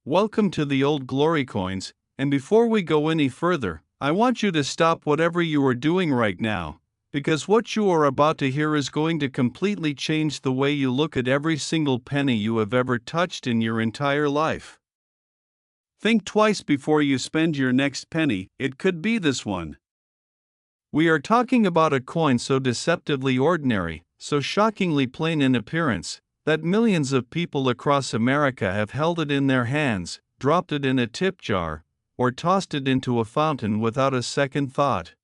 Welcome to the Old Glory Coins, and before we go any further, I want you to stop whatever you are doing right now, because what you are about to hear is going to completely change the way you look at every single penny you have ever touched in your entire life. Think twice before you spend your next penny. It could be this one. We are talking about a coin so deceptively ordinary, so shockingly plain in appearance, that millions of people across America have held it in their hands, dropped it in a tip jar, or tossed it into a fountain without a second thought.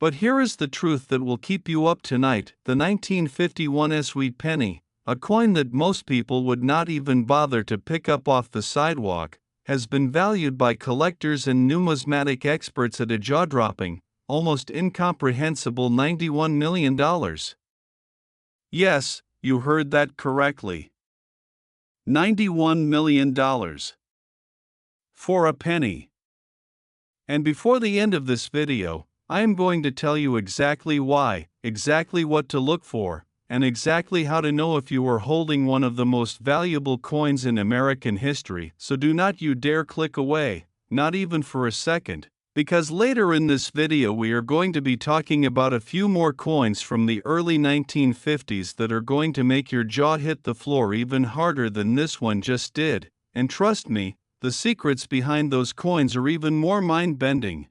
But here is the truth that will keep you up tonight: the 1951 Wheat Penny, a coin that most people would not even bother to pick up off the sidewalk, has been valued by collectors and numismatic experts at a jaw-dropping, almost incomprehensible $91 million. Yes, you heard that correctly. $91 million. For a penny. And before the end of this video, I am going to tell you exactly why, exactly what to look for, and exactly how to know if you are holding one of the most valuable coins in American history. So do not you dare click away, not even for a second, because later in this video we are going to be talking about a few more coins from the early 1950s that are going to make your jaw hit the floor even harder than this one just did, and trust me, the secrets behind those coins are even more mind-bending.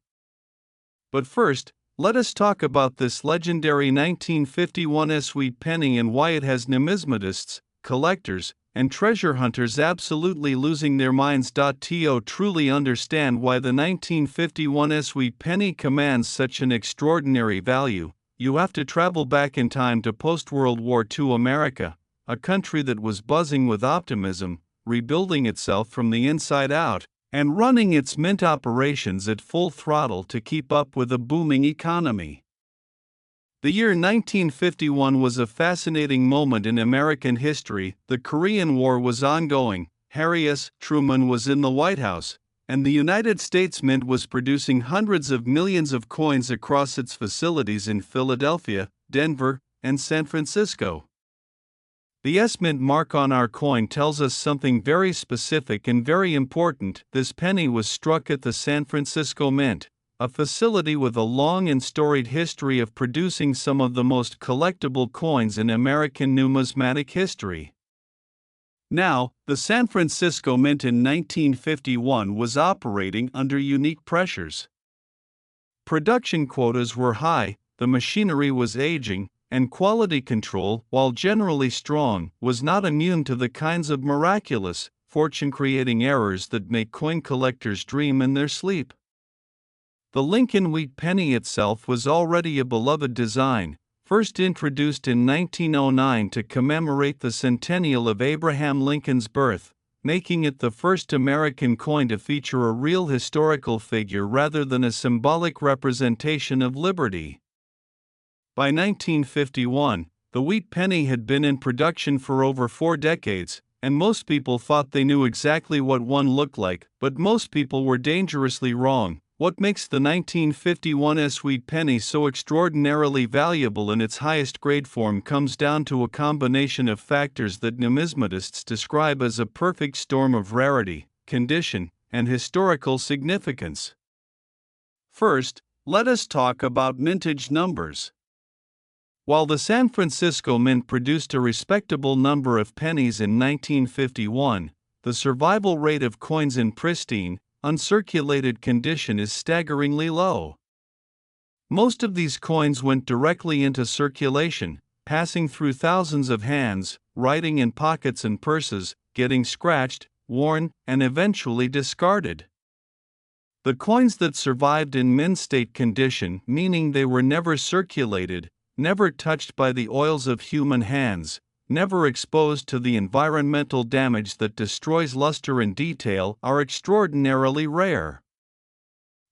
But first, let us talk about this legendary 1951 Wheat Penny and why it has numismatists, collectors, and treasure hunters absolutely losing their minds. To truly understand why the 1951 Wheat Penny commands such an extraordinary value, you have to travel back in time to post-World War II America, a country that was buzzing with optimism, rebuilding itself from the inside out, and running its mint operations at full throttle to keep up with a booming economy. The year 1951 was a fascinating moment in American history. The Korean War was ongoing, Harry S. Truman was in the White House, and the United States Mint was producing hundreds of millions of coins across its facilities in Philadelphia, Denver, and San Francisco. The S-Mint mark on our coin tells us something very specific and very important. This penny was struck at the San Francisco Mint, a facility with a long and storied history of producing some of the most collectible coins in American numismatic history. Now, the San Francisco Mint in 1951 was operating under unique pressures. Production quotas were high, the machinery was aging, and quality control, while generally strong, was not immune to the kinds of miraculous, fortune-creating errors that make coin collectors dream in their sleep. The Lincoln Wheat Penny itself was already a beloved design, first introduced in 1909 to commemorate the centennial of Abraham Lincoln's birth, making it the first American coin to feature a real historical figure rather than a symbolic representation of liberty. By 1951, the wheat penny had been in production for over 4 decades, and most people thought they knew exactly what one looked like, but most people were dangerously wrong. What makes the 1951 Wheat Penny so extraordinarily valuable in its highest grade form comes down to a combination of factors that numismatists describe as a perfect storm of rarity, condition, and historical significance. First, let us talk about mintage numbers. While the San Francisco Mint produced a respectable number of pennies in 1951, the survival rate of coins in pristine, uncirculated condition is staggeringly low. Most of these coins went directly into circulation, passing through thousands of hands, writing in pockets and purses, getting scratched, worn, and eventually discarded. The coins that survived in mint state condition, meaning they were never circulated, never touched by the oils of human hands, never exposed to the environmental damage that destroys luster and detail, are extraordinarily rare.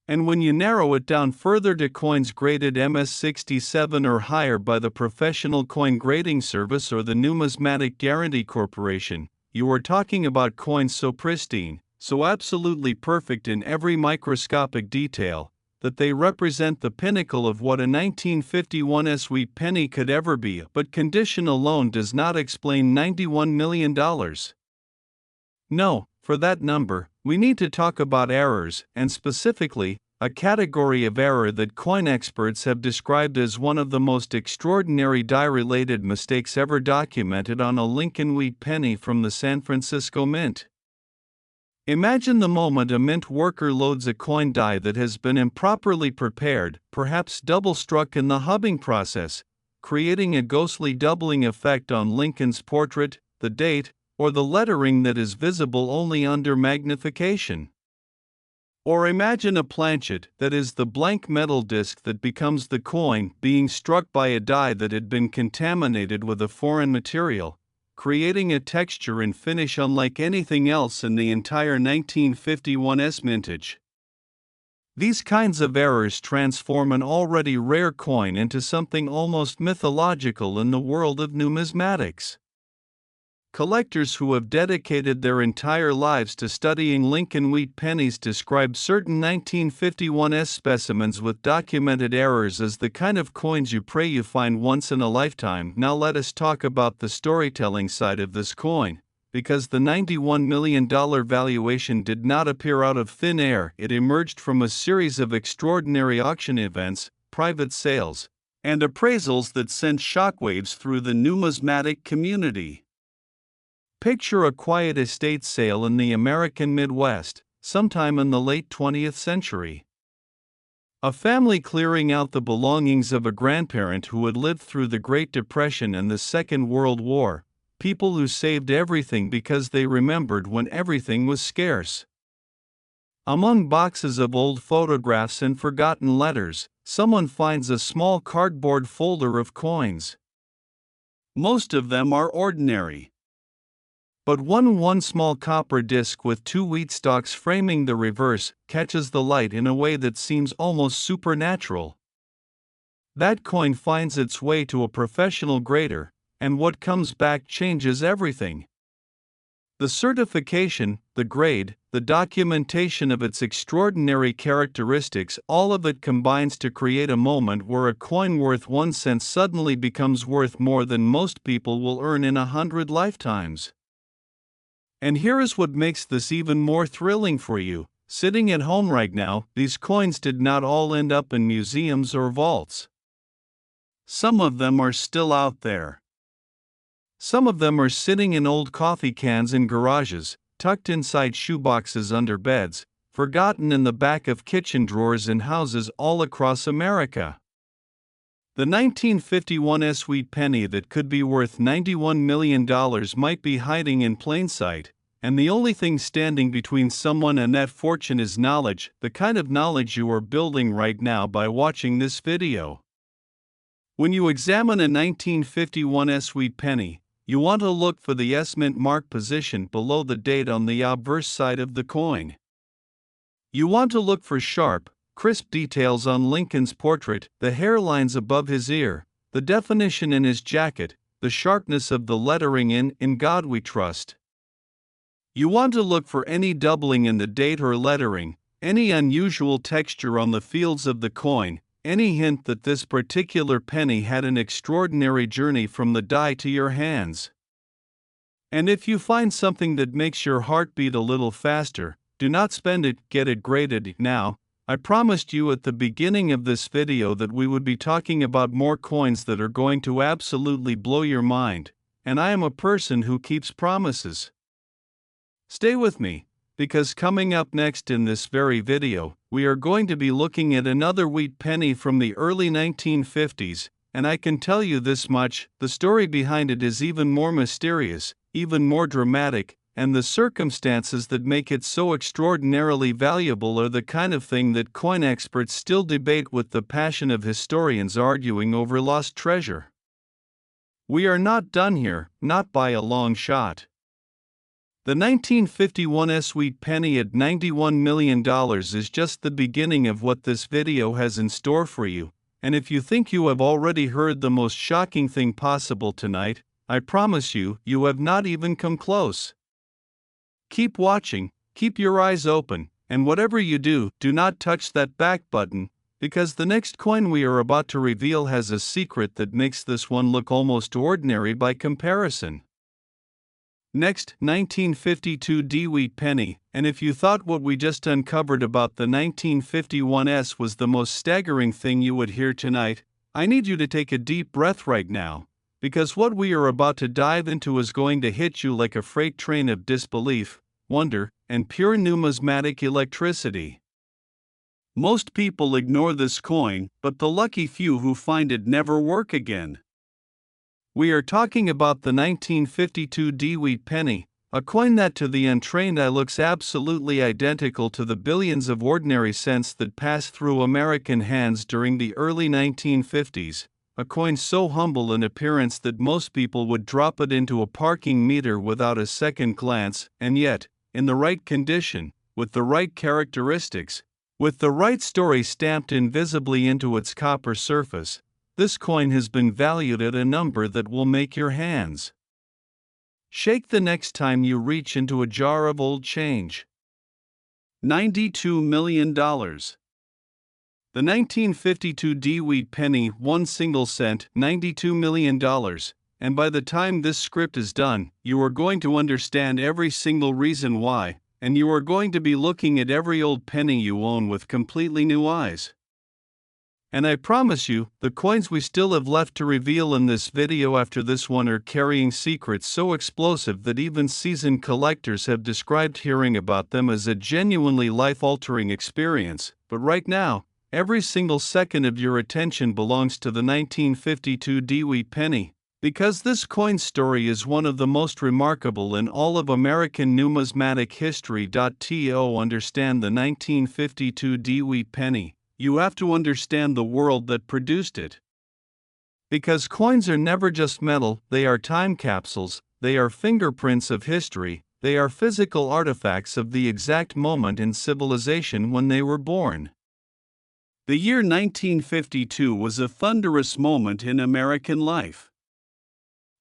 And when you narrow it down further to coins graded MS-67 or higher by the Professional Coin Grading Service or the Numismatic Guarantee Corporation, you are talking about coins so pristine, so absolutely perfect in every microscopic detail, that they represent the pinnacle of what a 1951 Wheat Penny could ever be. But condition alone does not explain $91 million. No, for that number, we need to talk about errors, and specifically, a category of error that coin experts have described as one of the most extraordinary die-related mistakes ever documented on a Lincoln Wheat penny from the San Francisco Mint. Imagine the moment a mint worker loads a coin die that has been improperly prepared, perhaps double-struck in the hubbing process, creating a ghostly doubling effect on Lincoln's portrait, the date, or the lettering that is visible only under magnification. Or imagine a planchet, that is the blank metal disc that becomes the coin, being struck by a die that had been contaminated with a foreign material, creating a texture and finish unlike anything else in the entire 1951's mintage. These kinds of errors transform an already rare coin into something almost mythological in the world of numismatics. Collectors who have dedicated their entire lives to studying Lincoln Wheat pennies describe certain 1951's specimens with documented errors as the kind of coins you pray you find once in a lifetime. Now let us talk about the storytelling side of this coin. Because the $91 million valuation did not appear out of thin air, it emerged from a series of extraordinary auction events, private sales, and appraisals that sent shockwaves through the numismatic community. Picture a quiet estate sale in the American Midwest, sometime in the late 20th century. A family clearing out the belongings of a grandparent who had lived through the Great Depression and the Second World War, people who saved everything because they remembered when everything was scarce. Among boxes of old photographs and forgotten letters, someone finds a small cardboard folder of coins. Most of them are ordinary. But one small copper disc with 2 wheat stalks framing the reverse catches the light in a way that seems almost supernatural. That coin finds its way to a professional grader, and what comes back changes everything. The certification, the grade, the documentation of its extraordinary characteristics, all of it combines to create a moment where a coin worth 1 cent suddenly becomes worth more than most people will earn in 100 lifetimes. And here is what makes this even more thrilling for you. Sitting at home right now, these coins did not all end up in museums or vaults. Some of them are still out there. Some of them are sitting in old coffee cans in garages, tucked inside shoeboxes under beds, forgotten in the back of kitchen drawers in houses all across America. The 1951's wheat penny that could be worth $91 million might be hiding in plain sight, and the only thing standing between someone and that fortune is knowledge, the kind of knowledge you are building right now by watching this video. When you examine a 1951's wheat penny, you want to look for the S mint mark position below the date on the obverse side of the coin. You want to look for sharp, crisp details on Lincoln's portrait, the hairlines above his ear, the definition in his jacket, the sharpness of the lettering in God We Trust. You want to look for any doubling in the date or lettering, any unusual texture on the fields of the coin, any hint that this particular penny had an extraordinary journey from the die to your hands. And if you find something that makes your heart beat a little faster, do not spend it, get it graded now. I promised you at the beginning of this video that we would be talking about more coins that are going to absolutely blow your mind, and I am a person who keeps promises. Stay with me, because coming up next in this very video, we are going to be looking at another wheat penny from the early 1950s, and I can tell you this much, the story behind it is even more mysterious, even more dramatic, and the circumstances that make it so extraordinarily valuable are the kind of thing that coin experts still debate with the passion of historians arguing over lost treasure. We are not done here, not by a long shot. The 1951's wheat penny at $91 million is just the beginning of what this video has in store for you, and if you think you have already heard the most shocking thing possible tonight, I promise you, you have not even come close. Keep watching, keep your eyes open, and whatever you do, do not touch that back button, because the next coin we are about to reveal has a secret that makes this one look almost ordinary by comparison. Next, 1952 D Wheat Penny, and if you thought what we just uncovered about the 1951s was the most staggering thing you would hear tonight, I need you to take a deep breath right now, because what we are about to dive into is going to hit you like a freight train of disbelief, wonder, and pure numismatic electricity. Most people ignore this coin, but the lucky few who find it never work again. We are talking about the 1952 D Wheat Penny, a coin that to the untrained eye looks absolutely identical to the billions of ordinary cents that passed through American hands during the early 1950s, a coin so humble in appearance that most people would drop it into a parking meter without a second glance, and yet, in the right condition, with the right characteristics, with the right story stamped invisibly into its copper surface, this coin has been valued at a number that will make your hands shake the next time you reach into a jar of old change. $92 million. The 1952 D Wheat Penny, 1 single cent, $92 million, and by the time this script is done, you are going to understand every single reason why, and you are going to be looking at every old penny you own with completely new eyes. And I promise you, the coins we still have left to reveal in this video after this one are carrying secrets so explosive that even seasoned collectors have described hearing about them as a genuinely life-altering experience. But right now, every single second of your attention belongs to the 1952 D Wheat Penny, because this coin story is one of the most remarkable in all of American numismatic history. To understand the 1952 D Wheat Penny, you have to understand the world that produced it. Because coins are never just metal, they are time capsules, they are fingerprints of history, they are physical artifacts of the exact moment in civilization when they were born. The year 1952 was a thunderous moment in American life.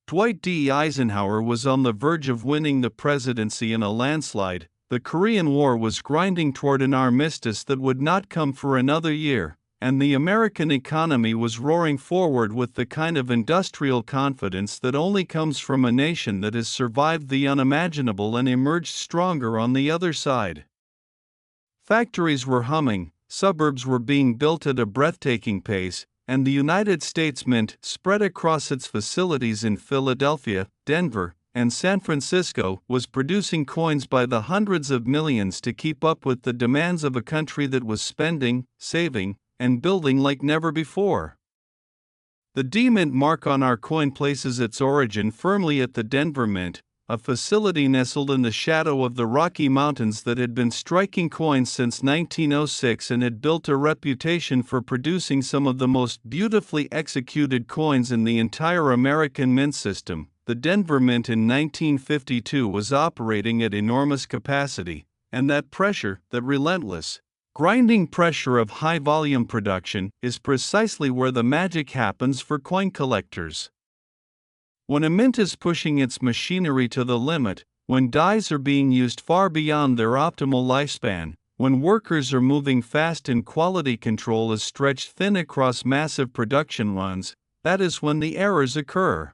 Dwight D. Eisenhower was on the verge of winning the presidency in a landslide. The Korean War was grinding toward an armistice that would not come for another year, and the American economy was roaring forward with the kind of industrial confidence that only comes from a nation that has survived the unimaginable and emerged stronger on the other side. Factories were humming, suburbs were being built at a breathtaking pace, and the United States Mint, spread across its facilities in Philadelphia, Denver, and San Francisco, was producing coins by the hundreds of millions to keep up with the demands of a country that was spending, saving, and building like never before. The D-Mint mark on our coin places its origin firmly at the Denver Mint, a facility nestled in the shadow of the Rocky Mountains that had been striking coins since 1906 and had built a reputation for producing some of the most beautifully executed coins in the entire American mint system. The Denver Mint in 1952 was operating at enormous capacity, and that pressure, that relentless, grinding pressure of high-volume production, is precisely where the magic happens for coin collectors. When a mint is pushing its machinery to the limit, when dies are being used far beyond their optimal lifespan, when workers are moving fast and quality control is stretched thin across massive production runs, that is when the errors occur.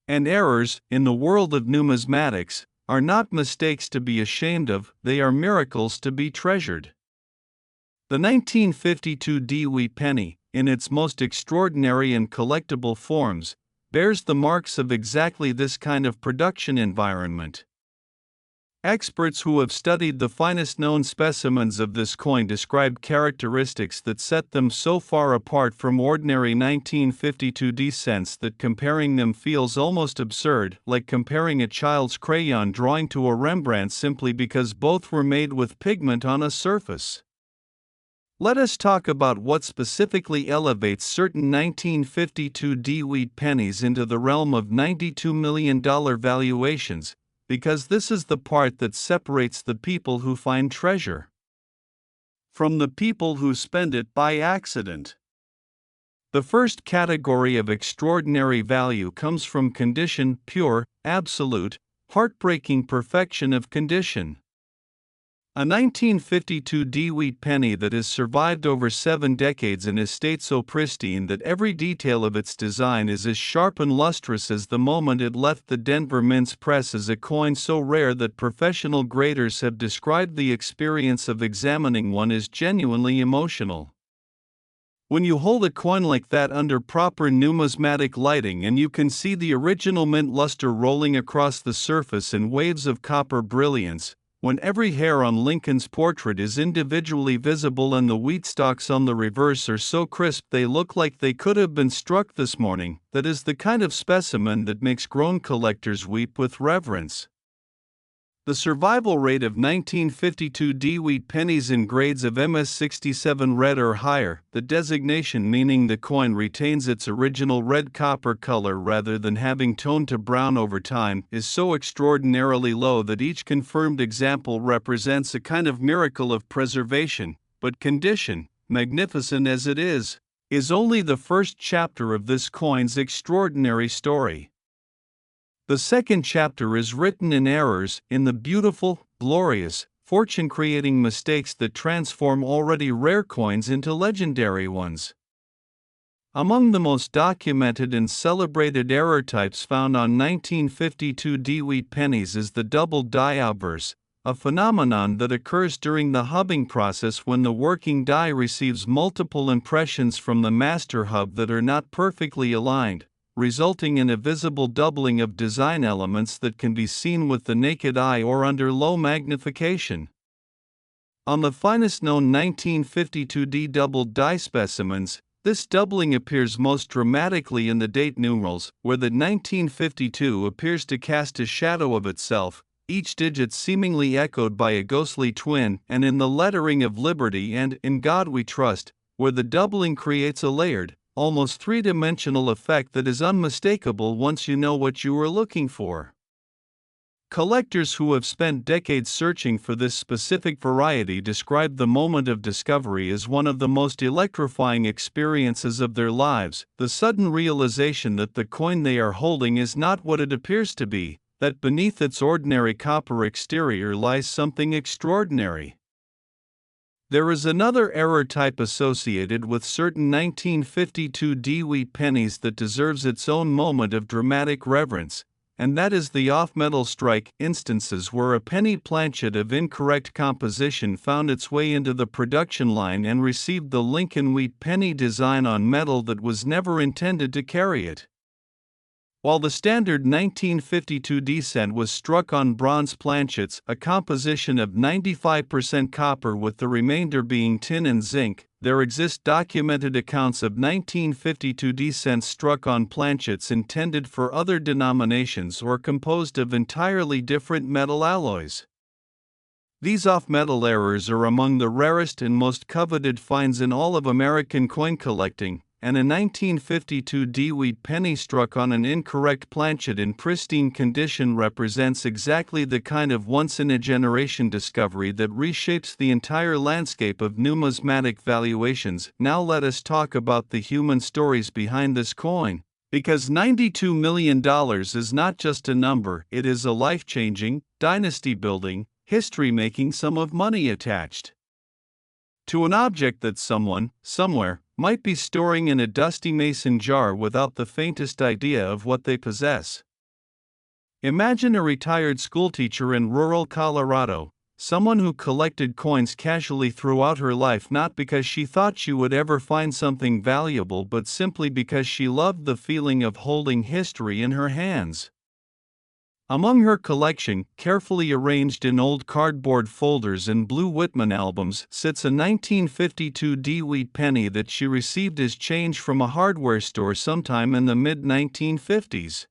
And errors, in the world of numismatics, are not mistakes to be ashamed of, they are miracles to be treasured. The 1952 D Wheat Penny, in its most extraordinary and collectible forms, bears the marks of exactly this kind of production environment. Experts who have studied the finest known specimens of this coin describe characteristics that set them so far apart from ordinary 1952 D cents that comparing them feels almost absurd, like comparing a child's crayon drawing to a Rembrandt simply because both were made with pigment on a surface. Let us talk about what specifically elevates certain 1952 D Wheat pennies into the realm of $92 million valuations, because this is the part that separates the people who find treasure from the people who spend it by accident. The first category of extraordinary value comes from condition, pure, absolute, heartbreaking perfection of condition. A 1952 wheat penny that has survived over 7 decades and is stayed so pristine that every detail of its design is as sharp and lustrous as the moment it left the Denver Mint's press, is a coin so rare that professional graders have described the experience of examining one as genuinely emotional. When you hold a coin like that under proper numismatic lighting and you can see the original mint luster rolling across the surface in waves of copper brilliance, when every hair on Lincoln's portrait is individually visible and the wheat stalks on the reverse are so crisp they look like they could have been struck this morning, that is the kind of specimen that makes grown collectors weep with reverence. The survival rate of 1952 wheat pennies in grades of MS67 red or higher, the designation meaning the coin retains its original red copper color rather than having toned to brown over time, is so extraordinarily low that each confirmed example represents a kind of miracle of preservation, but condition, magnificent as it is only the first chapter of this coin's extraordinary story. The second chapter is written in errors, in the beautiful, glorious, fortune-creating mistakes that transform already rare coins into legendary ones. Among the most documented and celebrated error types found on 1952 wheat pennies is the double die obverse, a phenomenon that occurs during the hubbing process when the working die receives multiple impressions from the master hub that are not perfectly aligned, resulting in a visible doubling of design elements that can be seen with the naked eye or under low magnification. On the finest known 1952 double die specimens, this doubling appears most dramatically in the date numerals, where the 1952 appears to cast a shadow of itself, each digit seemingly echoed by a ghostly twin, and in the lettering of Liberty and In God We Trust, where the doubling creates a layered, almost three-dimensional effect that is unmistakable once you know what you are looking for. Collectors who have spent decades searching for this specific variety describe the moment of discovery as one of the most electrifying experiences of their lives, the sudden realization that the coin they are holding is not what it appears to be, that beneath its ordinary copper exterior lies something extraordinary. There is another error type associated with certain 1952 wheat pennies that deserves its own moment of dramatic reverence, and that is the off-metal strike instances where a penny planchet of incorrect composition found its way into the production line and received the Lincoln Wheat Penny design on metal that was never intended to carry it. While the standard 1952 cent was struck on bronze planchets, a composition of 95% copper with the remainder being tin and zinc, there exist documented accounts of 1952 cents struck on planchets intended for other denominations or composed of entirely different metal alloys. These off-metal errors are among the rarest and most coveted finds in all of American coin collecting, and a 1952 wheat penny struck on an incorrect planchet in pristine condition represents exactly the kind of once-in-a-generation discovery that reshapes the entire landscape of numismatic valuations. Now let us talk about the human stories behind this coin, because $92 million is not just a number, it is a life-changing, dynasty-building, history-making sum of money attached to an object that someone, somewhere, might be storing in a dusty mason jar without the faintest idea of what they possess. Imagine a retired schoolteacher in rural Colorado, someone who collected coins casually throughout her life not because she thought she would ever find something valuable but simply because she loved the feeling of holding history in her hands. Among her collection, carefully arranged in old cardboard folders and blue Whitman albums, sits a 1952 wheat penny that she received as change from a hardware store sometime in the mid-1950s.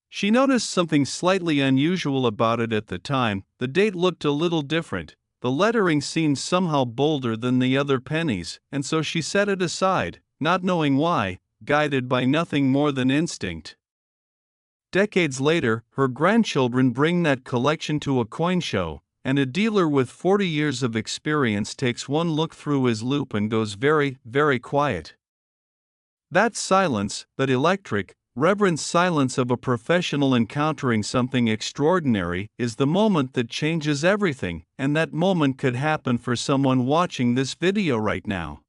She noticed something slightly unusual about it at the time. The date looked a little different, the lettering seemed somehow bolder than the other pennies, and so she set it aside, not knowing why, guided by nothing more than instinct. Decades later, her grandchildren bring that collection to a coin show, and a dealer with 40 years of experience takes one look through his loupe and goes very, very quiet. That silence, that electric, Reverent silence of a professional encountering something extraordinary is the moment that changes everything, and that moment could happen for someone watching this video right now.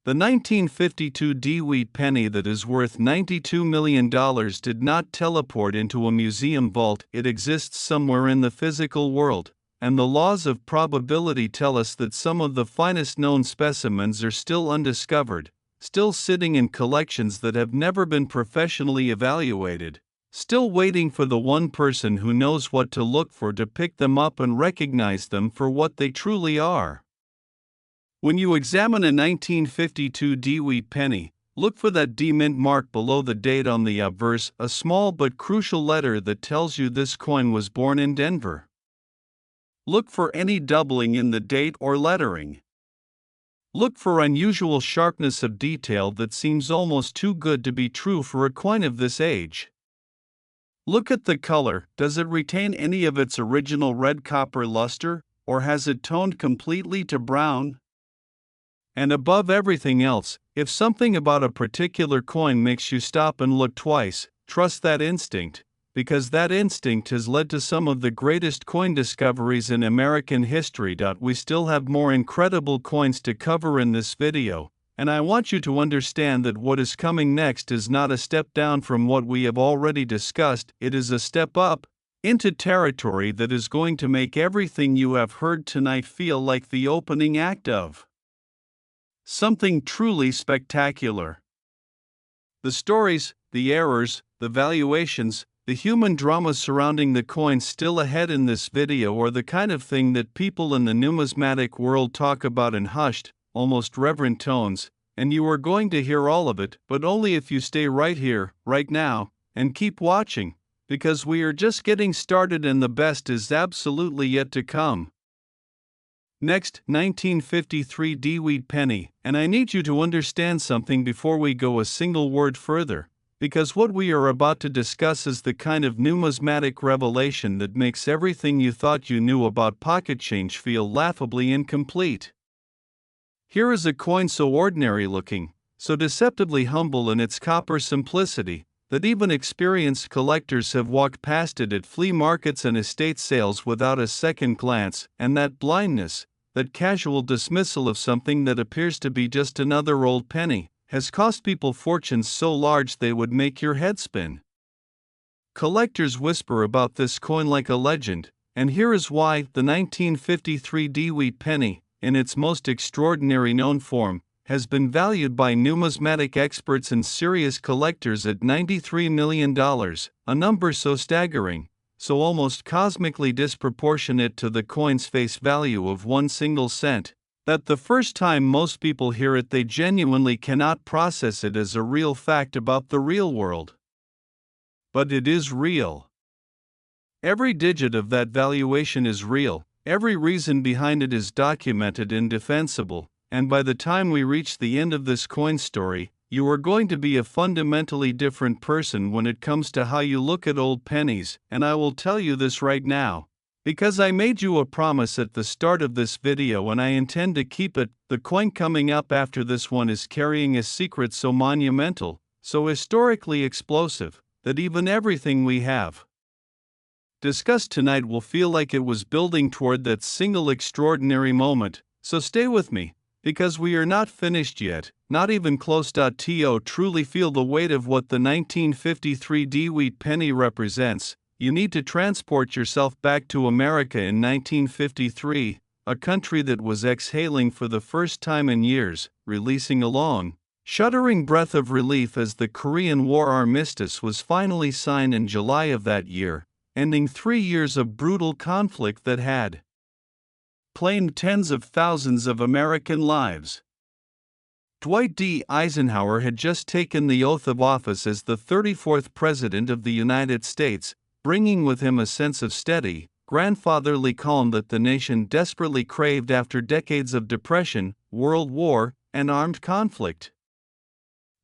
The 1952 Wheat penny that is worth $92 million did not teleport into a museum vault. It exists somewhere in the physical world, and the laws of probability tell us that some of the finest known specimens are still undiscovered, still sitting in collections that have never been professionally evaluated, still waiting for the one person who knows what to look for to pick them up and recognize them for what they truly are. When you examine a 1952 Wheat penny, look for that D mint mark below the date on the obverse, a small but crucial letter that tells you this coin was born in Denver. Look for any doubling in the date or lettering. Look for unusual sharpness of detail that seems almost too good to be true for a coin of this age. Look at the color. Does it retain any of its original red copper luster, or has it toned completely to brown? And above everything else, if something about a particular coin makes you stop and look twice, trust that instinct, because that instinct has led to some of the greatest coin discoveries in American history. We still have more incredible coins to cover in this video, and I want you to understand that what is coming next is not a step down from what we have already discussed, it is a step up into territory that is going to make everything you have heard tonight feel like the opening act of something truly spectacular. The stories, the errors, the valuations, the human drama surrounding the coins still ahead in this video are the kind of thing that people in the numismatic world talk about in hushed, almost reverent tones, and you are going to hear all of it, but only if you stay right here, right now, and keep watching, because we are just getting started and the best is absolutely yet to come. Next, 1953 Wheat penny, and I need you to understand something before we go a single word further, because what we are about to discuss is the kind of numismatic revelation that makes everything you thought you knew about pocket change feel laughably incomplete. Here is a coin so ordinary looking, so deceptively humble in its copper simplicity, that even experienced collectors have walked past it at flea markets and estate sales without a second glance, and that blindness, that casual dismissal of something that appears to be just another old penny, has cost people fortunes so large they would make your head spin. Collectors whisper about this coin like a legend, and here is why. The 1953 Wheat penny, in its most extraordinary known form, has been valued by numismatic experts and serious collectors at $93 million, a number so staggering, so almost cosmically disproportionate to the coin's face value of 1 single cent, that the first time most people hear it they genuinely cannot process it as a real fact about the real world. But it is real. Every digit of that valuation is real, every reason behind it is documented and defensible, and by the time we reach the end of this coin story, you are going to be a fundamentally different person when it comes to how you look at old pennies, and I will tell you this right now, because I made you a promise at the start of this video and I intend to keep it. The coin coming up after this one is carrying a secret so monumental, so historically explosive, that even everything we have discussed tonight will feel like it was building toward that single extraordinary moment, so stay with me, because we are not finished yet, not even close. To truly feel the weight of what the 1953 Wheat penny represents, you need to transport yourself back to America in 1953, a country that was exhaling for the first time in years, releasing a long, shuddering breath of relief as the Korean War armistice was finally signed in July of that year, ending 3 years of brutal conflict that had claimed tens of thousands of American lives. Dwight D. Eisenhower had just taken the oath of office as the 34th President of the United States, bringing with him a sense of steady, grandfatherly calm that the nation desperately craved after decades of depression, world war, and armed conflict.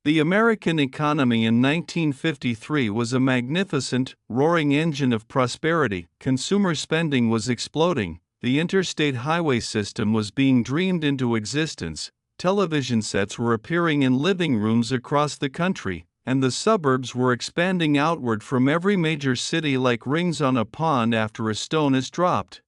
The American economy in 1953 was a magnificent, roaring engine of prosperity. Consumer spending was exploding, the interstate highway system was being dreamed into existence, television sets were appearing in living rooms across the country, and the suburbs were expanding outward from every major city like rings on a pond after a stone is dropped.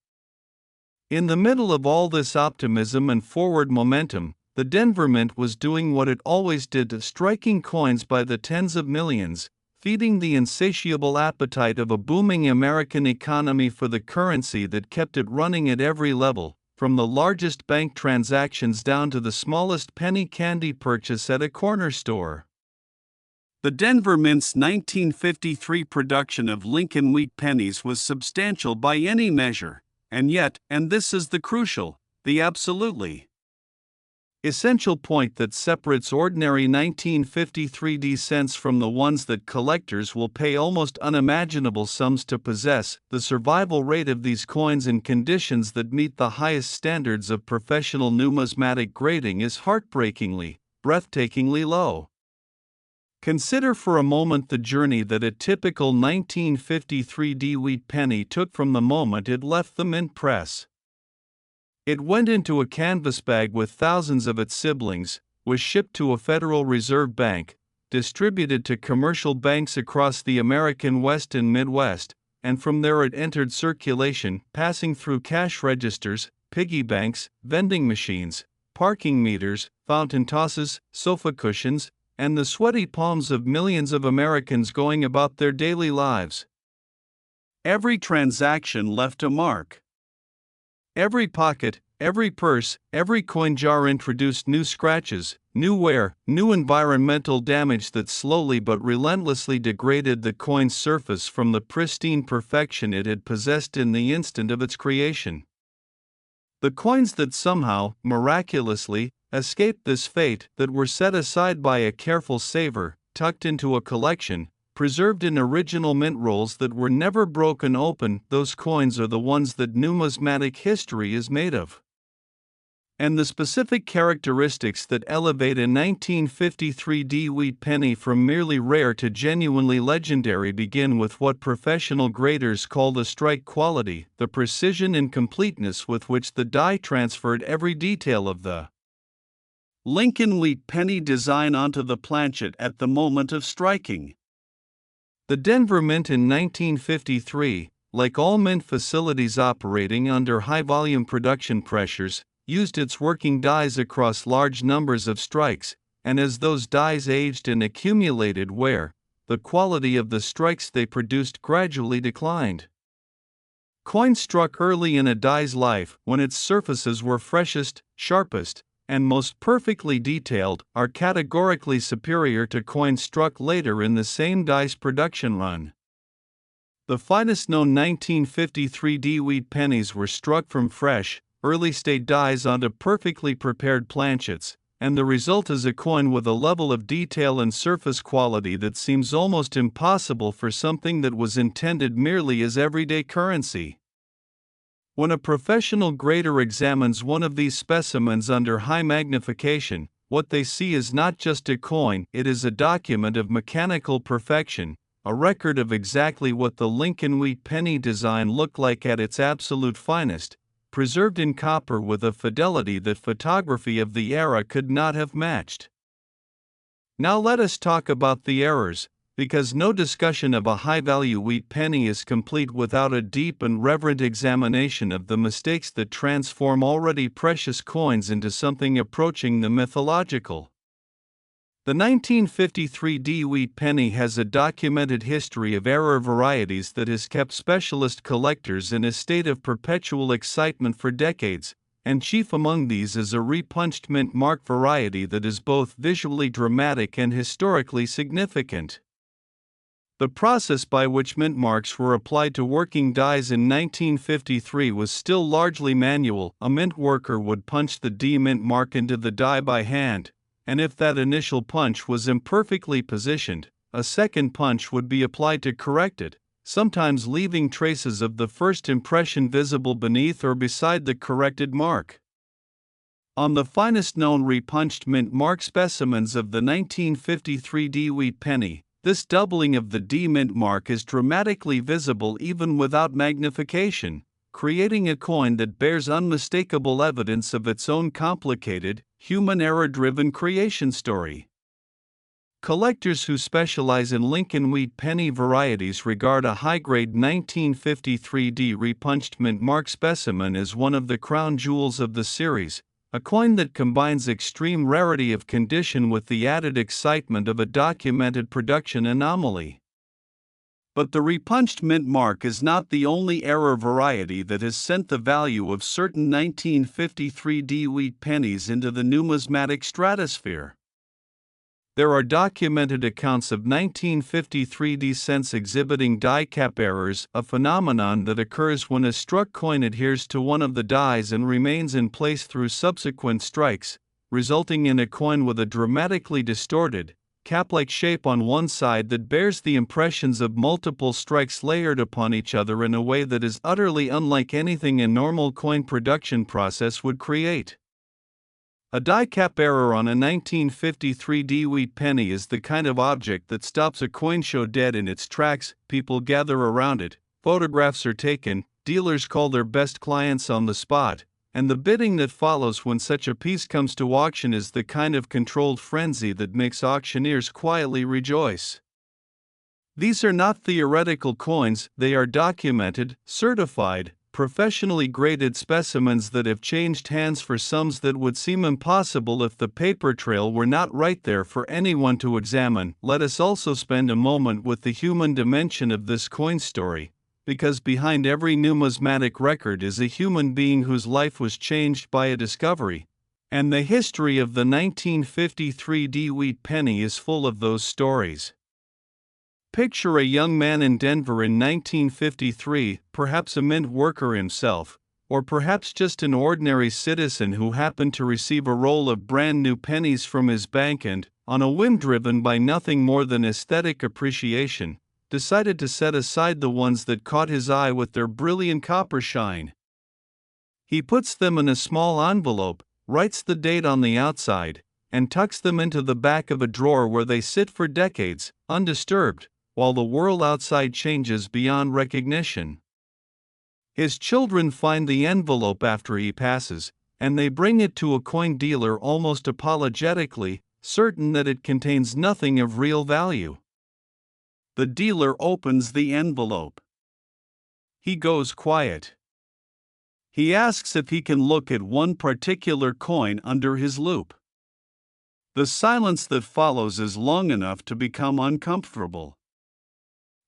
In the middle of all this optimism and forward momentum, the Denver Mint was doing what it always did, striking coins by the tens of millions, feeding the insatiable appetite of a booming American economy for the currency that kept it running at every level, from the largest bank transactions down to the smallest penny candy purchase at a corner store. The Denver Mint's 1953 production of Lincoln Wheat Pennies was substantial by any measure, and yet, and this is the crucial, the absolutely essential point that separates ordinary 1953 cents from the ones that collectors will pay almost unimaginable sums to possess, the survival rate of these coins in conditions that meet the highest standards of professional numismatic grading is heartbreakingly, breathtakingly low. Consider for a moment the journey that a typical 1953 wheat penny took from the moment it left the mint press. It went into a canvas bag with thousands of its siblings, was shipped to a Federal Reserve Bank, distributed to commercial banks across the American West and Midwest, and from there it entered circulation, passing through cash registers, piggy banks, vending machines, parking meters, fountain tosses, sofa cushions, and the sweaty palms of millions of Americans going about their daily lives. Every transaction left a mark. Every pocket, every purse, every coin jar introduced new scratches, new wear, new environmental damage that slowly but relentlessly degraded the coin's surface from the pristine perfection it had possessed in the instant of its creation. The coins that somehow, miraculously, escaped this fate, that were set aside by a careful saver, tucked into a collection, preserved in original mint rolls that were never broken open, those coins are the ones that numismatic history is made of. And the specific characteristics that elevate a 1953 wheat penny from merely rare to genuinely legendary begin with what professional graders call the strike quality, the precision and completeness with which the die transferred every detail of the Lincoln Wheat Penny design onto the planchet at the moment of striking. The Denver Mint in 1953, like all mint facilities operating under high-volume production pressures, used its working dies across large numbers of strikes, and as those dies aged and accumulated wear, the quality of the strikes they produced gradually declined. Coins struck early in a die's life, when its surfaces were freshest, sharpest, and most perfectly detailed, are categorically superior to coins struck later in the same die's production run. The finest known 1953 wheat pennies were struck from fresh, early-state dies onto perfectly prepared planchets, and the result is a coin with a level of detail and surface quality that seems almost impossible for something that was intended merely as everyday currency. When a professional grader examines one of these specimens under high magnification, what they see is not just a coin, it is a document of mechanical perfection, a record of exactly what the Lincoln Wheat Penny design looked like at its absolute finest, preserved in copper with a fidelity that photography of the era could not have matched. Now let us talk about the errors, because no discussion of a high-value wheat penny is complete without a deep and reverent examination of the mistakes that transform already precious coins into something approaching the mythological. The 1953 wheat penny has a documented history of error varieties that has kept specialist collectors in a state of perpetual excitement for decades, and chief among these is a repunched mint mark variety that is both visually dramatic and historically significant. The process by which mint marks were applied to working dies in 1953 was still largely manual. A mint worker would punch the D-mint mark into the die by hand, and if that initial punch was imperfectly positioned, a second punch would be applied to correct it, sometimes leaving traces of the first impression visible beneath or beside the corrected mark. On the finest known repunched mint mark specimens of the 1953 wheat penny, this doubling of the D-mint mark is dramatically visible even without magnification, creating a coin that bears unmistakable evidence of its own complicated, human error-driven creation story. Collectors who specialize in Lincoln Wheat Penny varieties regard a high-grade 1953D repunched mint mark specimen as one of the crown jewels of the series, a coin that combines extreme rarity of condition with the added excitement of a documented production anomaly. But the repunched mint mark is not the only error variety that has sent the value of certain 1953D wheat pennies into the numismatic stratosphere. There are documented accounts of 1953D cents exhibiting die cap errors, a phenomenon that occurs when a struck coin adheres to one of the dies and remains in place through subsequent strikes, resulting in a coin with a dramatically distorted, cap-like shape on one side that bears the impressions of multiple strikes layered upon each other in a way that is utterly unlike anything a normal coin production process would create. A die cap error on a 1953D wheat penny is the kind of object that stops a coin show dead in its tracks. People gather around it, photographs are taken, dealers call their best clients on the spot, and the bidding that follows when such a piece comes to auction is the kind of controlled frenzy that makes auctioneers quietly rejoice. These are not theoretical coins, they are documented, certified, professionally graded specimens that have changed hands for sums that would seem impossible if the paper trail were not right there for anyone to examine. Let us also spend a moment with the human dimension of this coin story, because behind every numismatic record is a human being whose life was changed by a discovery, and the history of the 1953D wheat penny is full of those stories. Picture a young man in Denver in 1953, perhaps a mint worker himself, or perhaps just an ordinary citizen who happened to receive a roll of brand new pennies from his bank and, on a whim driven by nothing more than aesthetic appreciation, decided to set aside the ones that caught his eye with their brilliant copper shine. He puts them in a small envelope, writes the date on the outside, and tucks them into the back of a drawer where they sit for decades, undisturbed, while the world outside changes beyond recognition. His children find the envelope after he passes, and they bring it to a coin dealer almost apologetically, certain that it contains nothing of real value. The dealer opens the envelope. He goes quiet. He asks if he can look at one particular coin under his loupe. The silence that follows is long enough to become uncomfortable.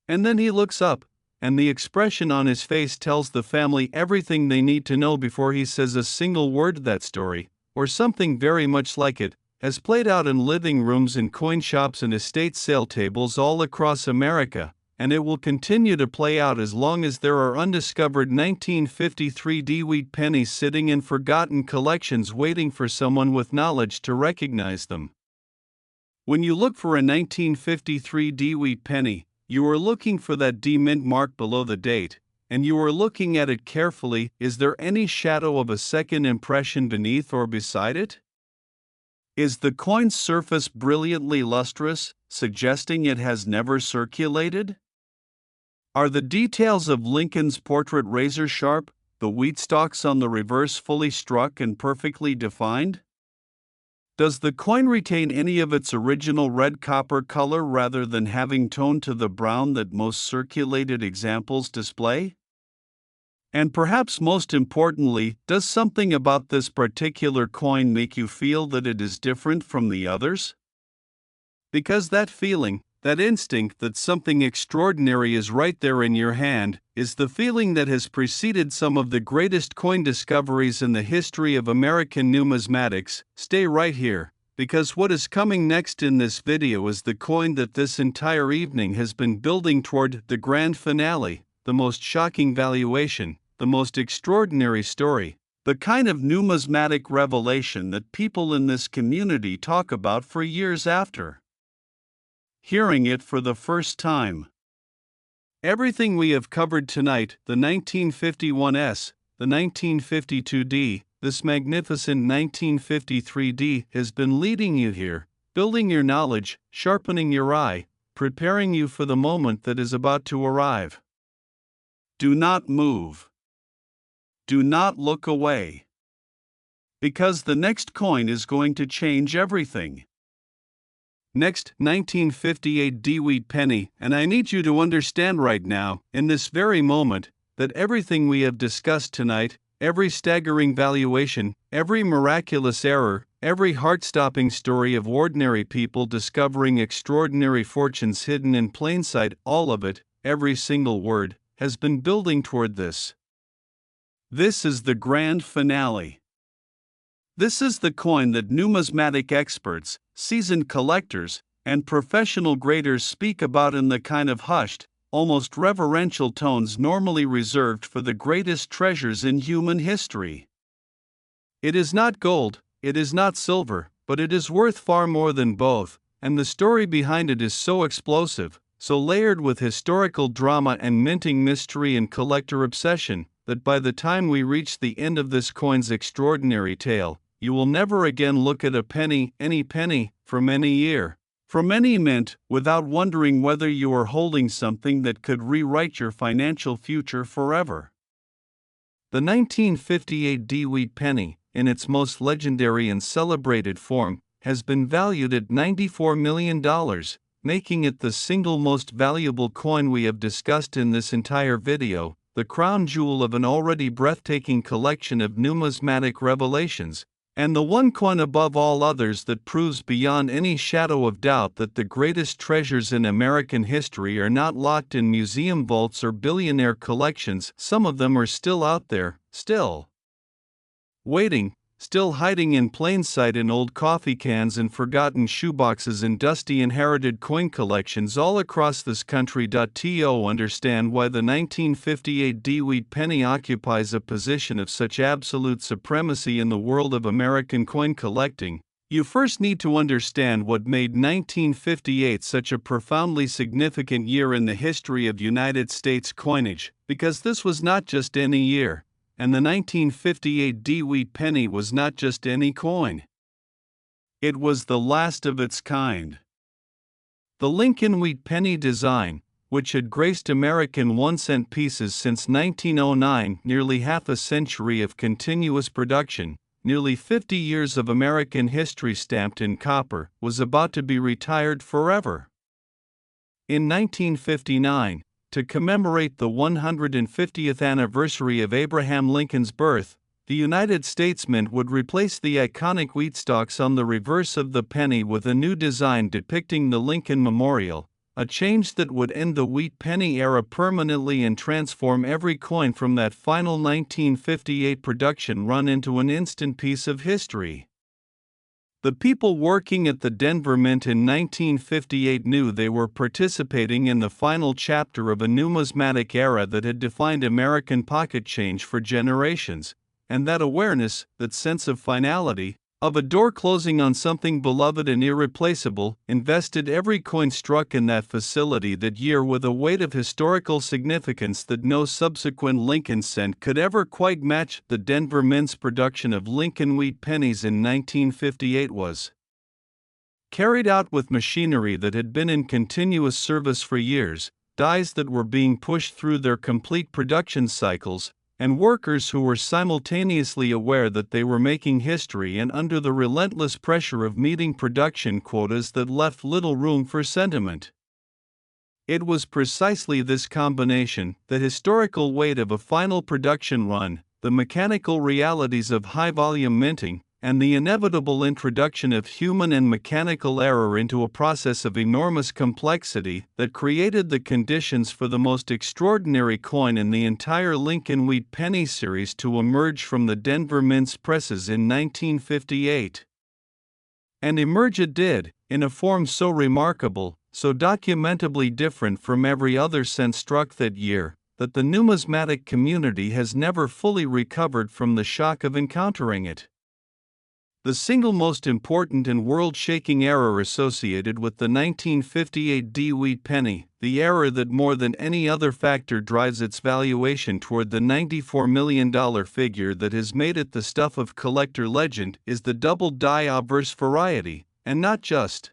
And then he looks up, and the expression on his face tells the family everything they need to know before he says a single word. That story, or something very much like it, has played out in living rooms in coin shops and estate sale tables all across America, and it will continue to play out as long as there are undiscovered 1953D wheat pennies sitting in forgotten collections waiting for someone with knowledge to recognize them. When you look for a 1953D wheat penny, you are looking for that D mint mark below the date, and you are looking at it carefully. Is there any shadow of a second impression beneath or beside it? Is the coin's surface brilliantly lustrous, suggesting it has never circulated? Are the details of Lincoln's portrait razor sharp, the wheat stalks on the reverse fully struck and perfectly defined? Does the coin retain any of its original red copper color rather than having toned to the brown that most circulated examples display? And perhaps most importantly, does something about this particular coin make you feel that it is different from the others? Because that feeling, that instinct that something extraordinary is right there in your hand, is the feeling that has preceded some of the greatest coin discoveries in the history of American numismatics. Stay right here, because what is coming next in this video is the coin that this entire evening has been building toward, the grand finale, the most shocking valuation, the most extraordinary story, the kind of numismatic revelation that people in this community talk about for years after hearing it for the first time. Everything we have covered tonight, the 1951S, the 1952D, this magnificent 1953D, has been leading you here, building your knowledge, sharpening your eye, preparing you for the moment that is about to arrive. Do not move. Do not look away. Because the next coin is going to change everything. Next, 1958 D Wheat Penny, and I need you to understand right now, in this very moment, that everything we have discussed tonight, every staggering valuation, every miraculous error, every heart-stopping story of ordinary people discovering extraordinary fortunes hidden in plain sight, all of it, every single word, has been building toward this. This is the grand finale. This is the coin that numismatic experts, seasoned collectors, and professional graders speak about in the kind of hushed, almost reverential tones normally reserved for the greatest treasures in human history. It is not gold, it is not silver, but it is worth far more than both, and the story behind it is so explosive, so layered with historical drama and minting mystery and collector obsession, that by the time we reach the end of this coin's extraordinary tale, you will never again look at a penny, any penny, from any year, from any mint, without wondering whether you are holding something that could rewrite your financial future forever. The 1958 D Wheat Penny, in its most legendary and celebrated form, has been valued at $94 million, making it the single most valuable coin we have discussed in this entire video, the crown jewel of an already breathtaking collection of numismatic revelations, and the one coin above all others that proves beyond any shadow of doubt that the greatest treasures in American history are not locked in museum vaults or billionaire collections. Some of them are still out there, still waiting, still hiding in plain sight in old coffee cans and forgotten shoeboxes in dusty inherited coin collections all across this country. To understand why the 1958 D Wheat Penny occupies a position of such absolute supremacy in the world of American coin collecting, you first need to understand what made 1958 such a profoundly significant year in the history of United States coinage, because this was not just any year. And the 1958 D Wheat Penny was not just any coin. It was the last of its kind. The Lincoln Wheat Penny design, which had graced American 1-cent pieces since 1909, nearly half a century of continuous production, nearly 50 years of American history stamped in copper, was about to be retired forever. In 1959, to commemorate the 150th anniversary of Abraham Lincoln's birth, the United States Mint would replace the iconic wheat stalks on the reverse of the penny with a new design depicting the Lincoln Memorial, a change that would end the wheat penny era permanently and transform every coin from that final 1958 production run into an instant piece of history. The people working at the Denver Mint in 1958 knew they were participating in the final chapter of a numismatic era that had defined American pocket change for generations, and that awareness, that sense of finality, of a door closing on something beloved and irreplaceable, invested every coin struck in that facility that year with a weight of historical significance that no subsequent Lincoln cent could ever quite match. The Denver Mint's production of Lincoln Wheat Pennies in 1958 was carried out with machinery that had been in continuous service for years, dies that were being pushed through their complete production cycles, and workers who were simultaneously aware that they were making history and under the relentless pressure of meeting production quotas that left little room for sentiment. It was precisely this combination, the historical weight of a final production run, the mechanical realities of high-volume minting, and the inevitable introduction of human and mechanical error into a process of enormous complexity that created the conditions for the most extraordinary coin in the entire Lincoln Wheat Penny series to emerge from the Denver Mint's presses in 1958. And emerge it did, in a form so remarkable, so documentably different from every other cent struck that year, that the numismatic community has never fully recovered from the shock of encountering it. The single most important and world-shaking error associated with the 1958 D Wheat Penny, the error that more than any other factor drives its valuation toward the $94 million figure that has made it the stuff of collector legend, is the doubled die obverse variety, and not just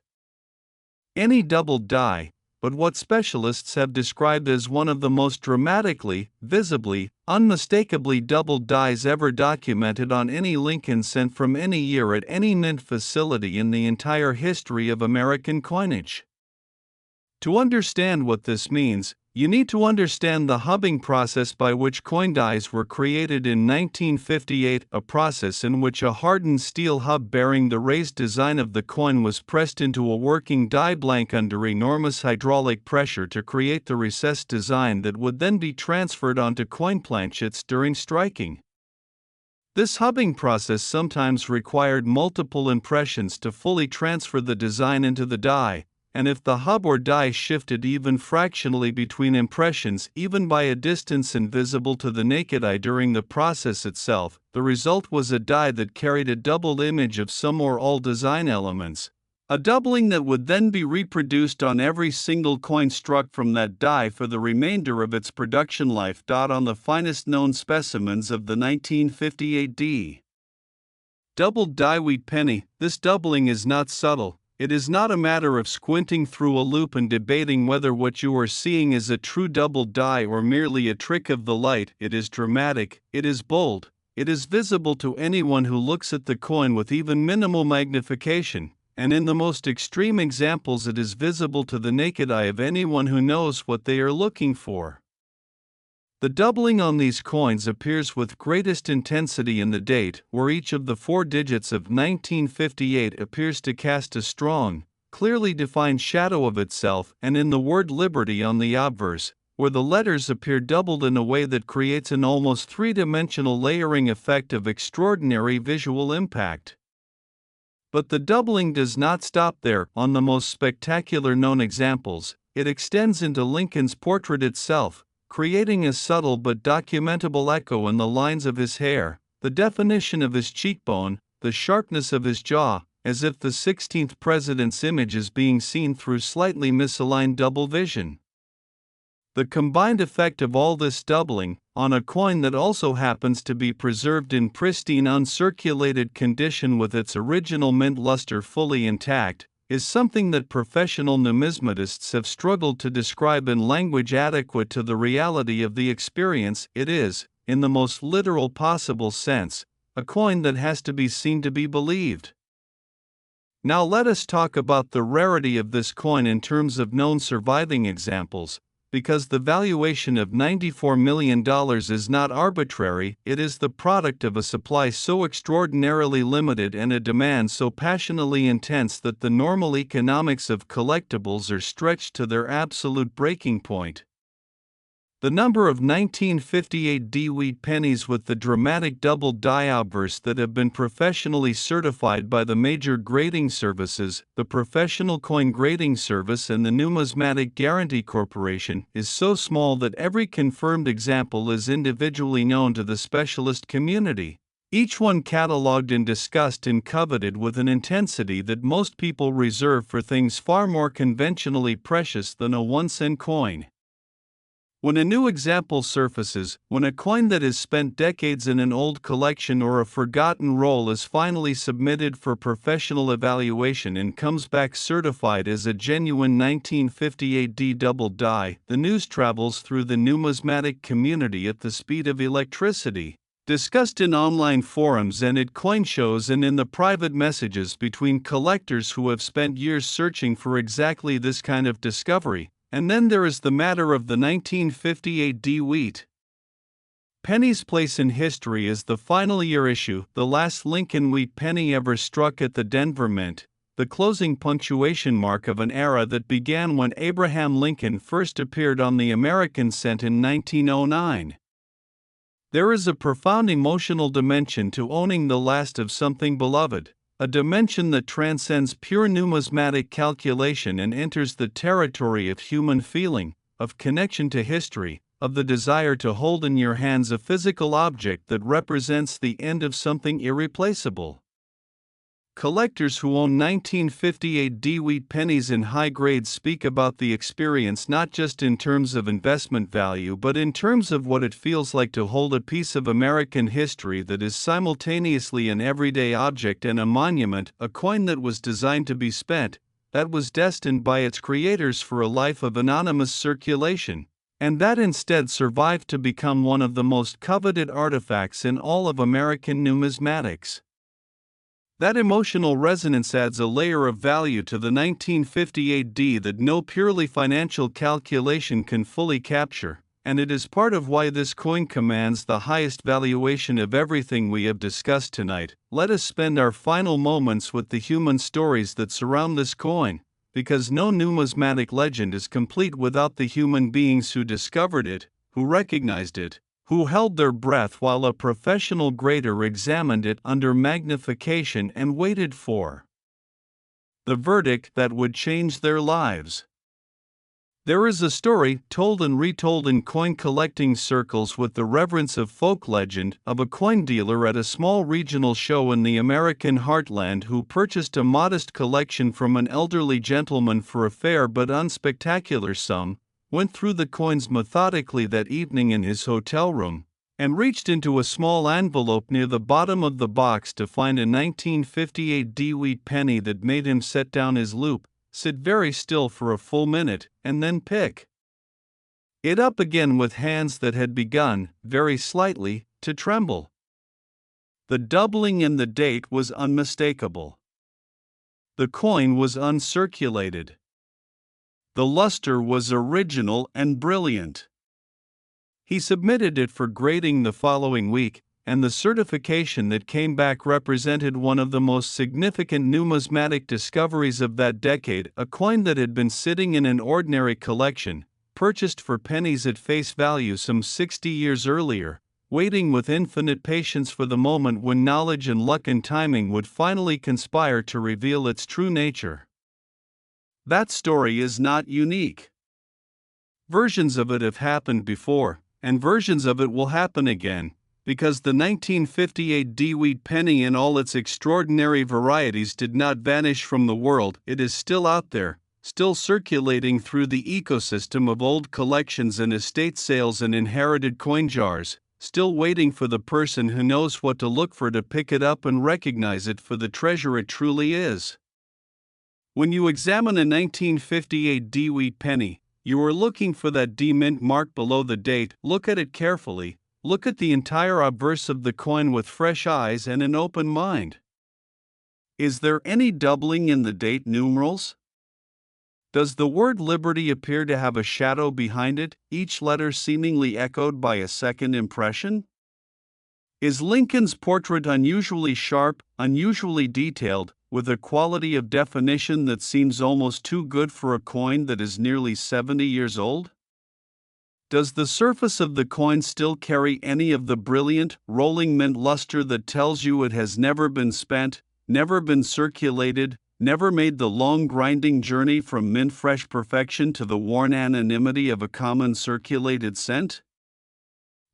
any doubled die, but what specialists have described as one of the most dramatically, visibly, unmistakably doubled dies ever documented on any Lincoln cent from any year at any mint facility in the entire history of American coinage. To understand what this means, you need to understand the hubbing process by which coin dies were created in 1958, a process in which a hardened steel hub bearing the raised design of the coin was pressed into a working die blank under enormous hydraulic pressure to create the recessed design that would then be transferred onto coin planchets during striking. This hubbing process sometimes required multiple impressions to fully transfer the design into the die, and if the hub or die shifted even fractionally between impressions, even by a distance invisible to the naked eye during the process itself, the result was a die that carried a doubled image of some or all design elements, a doubling that would then be reproduced on every single coin struck from that die for the remainder of its production life. On the finest known specimens of the 1958 D. Doubled die wheat penny, this doubling is not subtle. It is not a matter of squinting through a loop and debating whether what you are seeing is a true doubled die or merely a trick of the light. It is dramatic, it is bold, it is visible to anyone who looks at the coin with even minimal magnification, and in the most extreme examples it is visible to the naked eye of anyone who knows what they are looking for. The doubling on these coins appears with greatest intensity in the date, where each of the 4 digits of 1958 appears to cast a strong, clearly defined shadow of itself, and in the word liberty on the obverse, where the letters appear doubled in a way that creates an almost three-dimensional layering effect of extraordinary visual impact. But the doubling does not stop there. On the most spectacular known examples, it extends into Lincoln's portrait itself, creating a subtle but documentable echo in the lines of his hair, the definition of his cheekbone, the sharpness of his jaw, as if the 16th president's image is being seen through slightly misaligned double vision. The combined effect of all this doubling, on a coin that also happens to be preserved in pristine uncirculated condition with its original mint luster fully intact, is something that professional numismatists have struggled to describe in language adequate to the reality of the experience. It is, in the most literal possible sense, a coin that has to be seen to be believed. Now let us talk about the rarity of this coin in terms of known surviving examples, because the valuation of $94 million is not arbitrary. It is the product of a supply so extraordinarily limited and a demand so passionately intense that the normal economics of collectibles are stretched to their absolute breaking point. The number of 1958 D wheat pennies with the dramatic double die obverse that have been professionally certified by the major grading services, the Professional Coin Grading Service and the Numismatic Guarantee Corporation, is so small that every confirmed example is individually known to the specialist community, each one catalogued and discussed and coveted with an intensity that most people reserve for things far more conventionally precious than a 1-cent coin. When a new example surfaces, when a coin that has spent decades in an old collection or a forgotten roll is finally submitted for professional evaluation and comes back certified as a genuine 1958 D double die, the news travels through the numismatic community at the speed of electricity, discussed in online forums and at coin shows and in the private messages between collectors who have spent years searching for exactly this kind of discovery. And then there is the matter of the 1958 D wheat penny's place in history as the final year issue, the last Lincoln Wheat penny ever struck at the Denver Mint, the closing punctuation mark of an era that began when Abraham Lincoln first appeared on the American cent in 1909. There is a profound emotional dimension to owning the last of something beloved, a dimension that transcends pure numismatic calculation and enters the territory of human feeling, of connection to history, of the desire to hold in your hands a physical object that represents the end of something irreplaceable. Collectors who own 1958 D wheat pennies in high grades speak about the experience not just in terms of investment value but in terms of what it feels like to hold a piece of American history that is simultaneously an everyday object and a monument, a coin that was designed to be spent, that was destined by its creators for a life of anonymous circulation, and that instead survived to become one of the most coveted artifacts in all of American numismatics. That emotional resonance adds a layer of value to the 1958 D that no purely financial calculation can fully capture, and it is part of why this coin commands the highest valuation of everything we have discussed tonight. Let us spend our final moments with the human stories that surround this coin, because no numismatic legend is complete without the human beings who discovered it, who recognized it, who held their breath while a professional grader examined it under magnification and waited for the verdict that would change their lives. There is a story, told and retold in coin collecting circles with the reverence of folk legend, of a coin dealer at a small regional show in the American heartland who purchased a modest collection from an elderly gentleman for a fair but unspectacular sum, went through the coins methodically that evening in his hotel room, and reached into a small envelope near the bottom of the box to find a 1958 wheat penny that made him set down his loop, sit very still for a full minute, and then pick it up again with hands that had begun, very slightly, to tremble. The doubling in the date was unmistakable. The coin was uncirculated. The luster was original and brilliant. He submitted it for grading the following week, and the certification that came back represented one of the most significant numismatic discoveries of that decade, a coin that had been sitting in an ordinary collection, purchased for pennies at face value some 60 years earlier, waiting with infinite patience for the moment when knowledge and luck and timing would finally conspire to reveal its true nature. That story is not unique. Versions of it have happened before, and versions of it will happen again, because the 1958 wheat penny in all its extraordinary varieties did not vanish from the world. It is still out there, still circulating through the ecosystem of old collections and estate sales and inherited coin jars, still waiting for the person who knows what to look for to pick it up and recognize it for the treasure it truly is. When you examine a 1958 wheat penny, you are looking for that D mint mark below the date. Look at it carefully, look at the entire obverse of the coin with fresh eyes and an open mind. Is there any doubling in the date numerals? Does the word liberty appear to have a shadow behind it, each letter seemingly echoed by a second impression? Is Lincoln's portrait unusually sharp, unusually detailed, with a quality of definition that seems almost too good for a coin that is nearly 70 years old? Does the surface of the coin still carry any of the brilliant, rolling mint luster that tells you it has never been spent, never been circulated, never made the long grinding journey from mint-fresh perfection to the worn anonymity of a common circulated cent?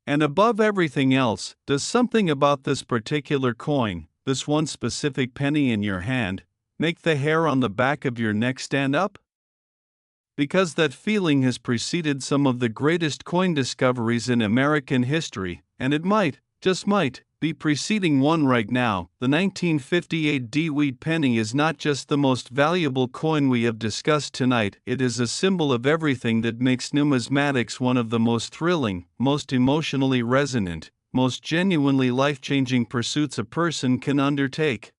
And above everything else, does something about this particular coin, this one specific penny in your hand, make the hair on the back of your neck stand up? Because that feeling has preceded some of the greatest coin discoveries in American history, and it might, just might, be preceding one right now. The 1958 wheat penny is not just the most valuable coin we have discussed tonight, it is a symbol of everything that makes numismatics one of the most thrilling, most emotionally resonant, most genuinely life-changing pursuits a person can undertake.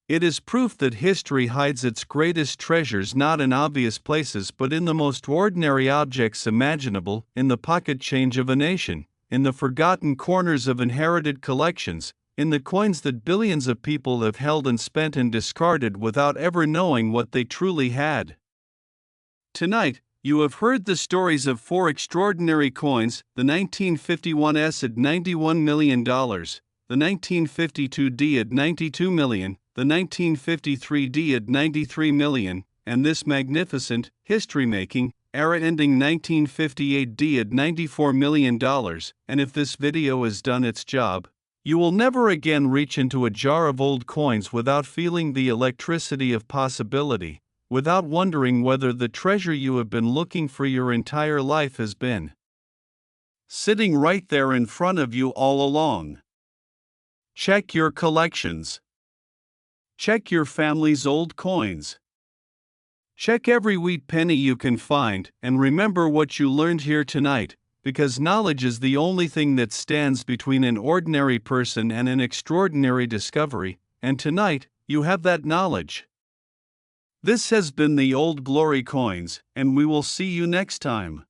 It is proof that history hides its greatest treasures not in obvious places but in the most ordinary objects imaginable, in the pocket change of a nation, in the forgotten corners of inherited collections, in the coins that billions of people have held and spent and discarded without ever knowing what they truly had. Tonight, you have heard the stories of four extraordinary coins: the 1951 S at $91 million, the 1952 D at $92 million, the 1953 D at $93 million, and this magnificent, history-making, era-ending 1958 D at $94 million, and if this video has done its job, you will never again reach into a jar of old coins without feeling the electricity of possibility, without wondering whether the treasure you have been looking for your entire life has been sitting right there in front of you all along. Check your collections. Check your family's old coins. Check every wheat penny you can find, and remember what you learned here tonight, because knowledge is the only thing that stands between an ordinary person and an extraordinary discovery, and tonight, you have that knowledge. This has been the Old Glory Coins, and we will see you next time.